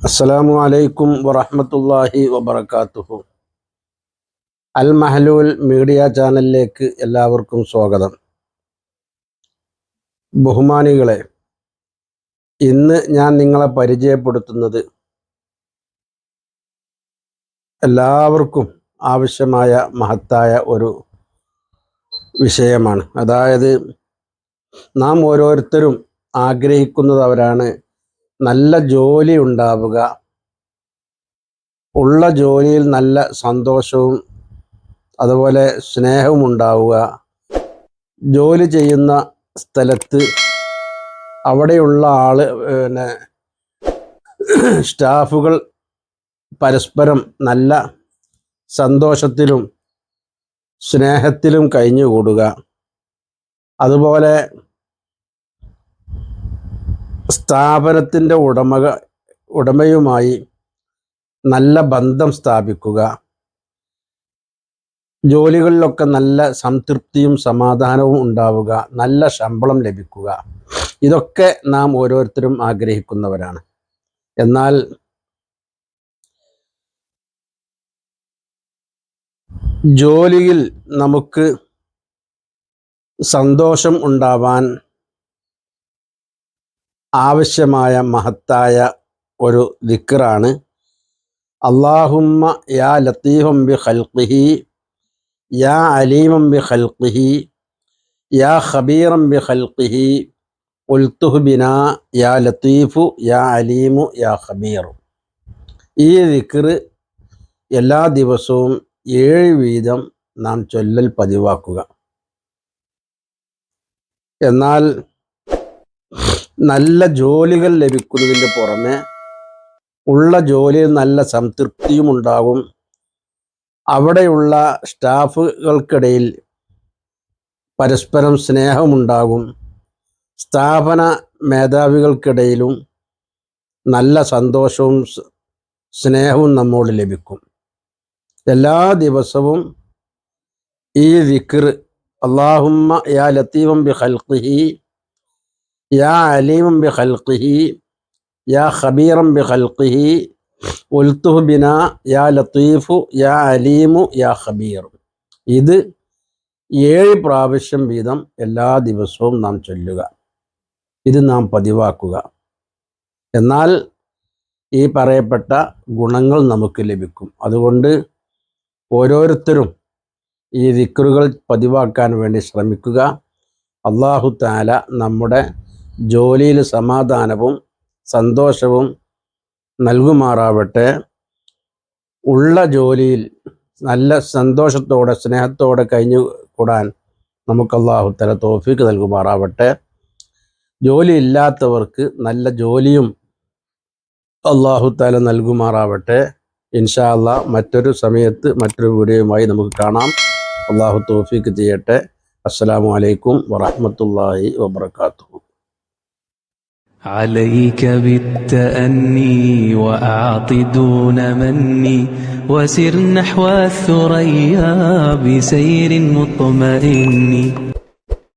അസ്സലാമു അലൈക്കും വറഹ്മത്തുള്ളാഹി വബറകാതുഹു. അൽ മഹ്ലൂൽ മീഡിയ ചാനലിലേക്ക് എല്ലാവർക്കും സ്വാഗതം. ബഹുമാനികളെ, ഇന്ന് ഞാൻ നിങ്ങളെ പരിചയപ്പെടുത്തുന്നത് എല്ലാവർക്കും ആവശ്യമായ മഹത്തായ ഒരു വിഷയമാണ്. അതായത് നാം ഓരോരുത്തരും ആഗ്രഹിക്കുന്നവരാണ് നല്ല ജോലി ഉണ്ടാവുക, ഉള്ള ജോലിയിൽ നല്ല സന്തോഷവും അതുപോലെ സ്നേഹവും ഉണ്ടാവുക, ജോലി ചെയ്യുന്ന സ്ഥലത്ത് അവിടെയുള്ള സ്റ്റാഫുകൾ പരസ്പരം നല്ല സന്തോഷത്തിലും സ്നേഹത്തിലും കഴിഞ്ഞുകൂടുക, അതുപോലെ സ്ഥാപനത്തിൻ്റെ ഉടമയുമായി നല്ല ബന്ധം സ്ഥാപിക്കുക, ജോലികളിലൊക്കെ നല്ല സംതൃപ്തിയും സമാധാനവും ഉണ്ടാവുക, നല്ല ശമ്പളം ലഭിക്കുക, ഇതൊക്കെ നാം ഓരോരുത്തരും ആഗ്രഹിക്കുന്നവരാണ്. എന്നാൽ ജോലിയിൽ നമുക്ക് സന്തോഷം ഉണ്ടാവാൻ ആവശ്യമായ മഹത്തായ ഒരു ദിക്റാണ് അല്ലാഹുമ്മ യാ ലത്തീഫൻ ബി ഖൽഖിഹി യാ അലീമൻ ബി ഖൽഖിഹി യാ ഖബീറൻ ബി ഖൽഖിഹി ഖുൽതുഹു ബിനാ യാ ലത്തീഫു യാ അലീമു യാ ഖബീർ. ഈ ദിക്ർ എല്ലാ ദിവസവും 7 വീതം നാം ചൊല്ലൽ പതിവാക്കുക. എന്നാൽ നല്ല ജോലികൾ ലഭിക്കുന്നതിൻ്റെ പുറമെ ഉള്ള ജോലിയിൽ നല്ല സംതൃപ്തിയും ഉണ്ടാകും, അവിടെയുള്ള സ്റ്റാഫുകൾക്കിടയിൽ പരസ്പരം സ്നേഹമുണ്ടാകും, സ്ഥാപന മേധാവികൾക്കിടയിലും നല്ല സന്തോഷവും സ്നേഹവും നമ്മോട് ലഭിക്കും. എല്ലാ ദിവസവും ഈ ദിക്ർ അല്ലാഹുമ്മ യാ ലത്തീഫൻ ബി ഖൽഖിഹി യാ അലീമൻ ബി ഖൽഖിഹി യാ ഖബീറൻ ബി ഖൽഖിഹി ഖുൽതുഹു ബിനാ യാ ലത്തീഫു യാ അലീമു യാ ഖബീർ, ഇത് 7 പ്രാവശ്യം വീതം എല്ലാ ദിവസവും നാം ചൊല്ലുക. ഇത് നാം പതിവാക്കുക. എന്നാൽ ഈ പറയപ്പെട്ട ഗുണങ്ങൾ നമുക്ക് ലഭിക്കും. അതുകൊണ്ട് ഓരോരുത്തരും ഈ ദിക്റുകൾ പതിവാക്കാൻ വേണ്ടി ശ്രമിക്കുക. അല്ലാഹു തആല നമ്മുടെ ജോലിയിൽ സമാധാനവും സന്തോഷവും നൽകുമാറാവട്ടെ. ഉള്ള ജോലിയിൽ നല്ല സന്തോഷത്തോടെ സ്നേഹത്തോടെ കഴിഞ്ഞു കൂടാൻ നമുക്ക് അല്ലാഹു തആല തൗഫീഖ് നൽകുമാറാവട്ടെ. ജോലി ഇല്ലാത്തവർക്ക് നല്ല ജോലിയും അല്ലാഹു തആല നൽകുമാറാവട്ടെ. ഇൻഷാ അല്ലാഹ് മറ്റൊരു സമയത്ത് മറ്റൊരു വീഡിയോയുമായി നമുക്ക് കാണാം. അല്ലാഹു തൗഫീഖ് ചെയ്യട്ടെ. അസ്സലാമു അലൈക്കും വറഹ്മത്തുള്ളാഹി വബറകാതുഹു. عليك بالتأني وأعط دون مني وسر نحو الثريا بسير مطمئن.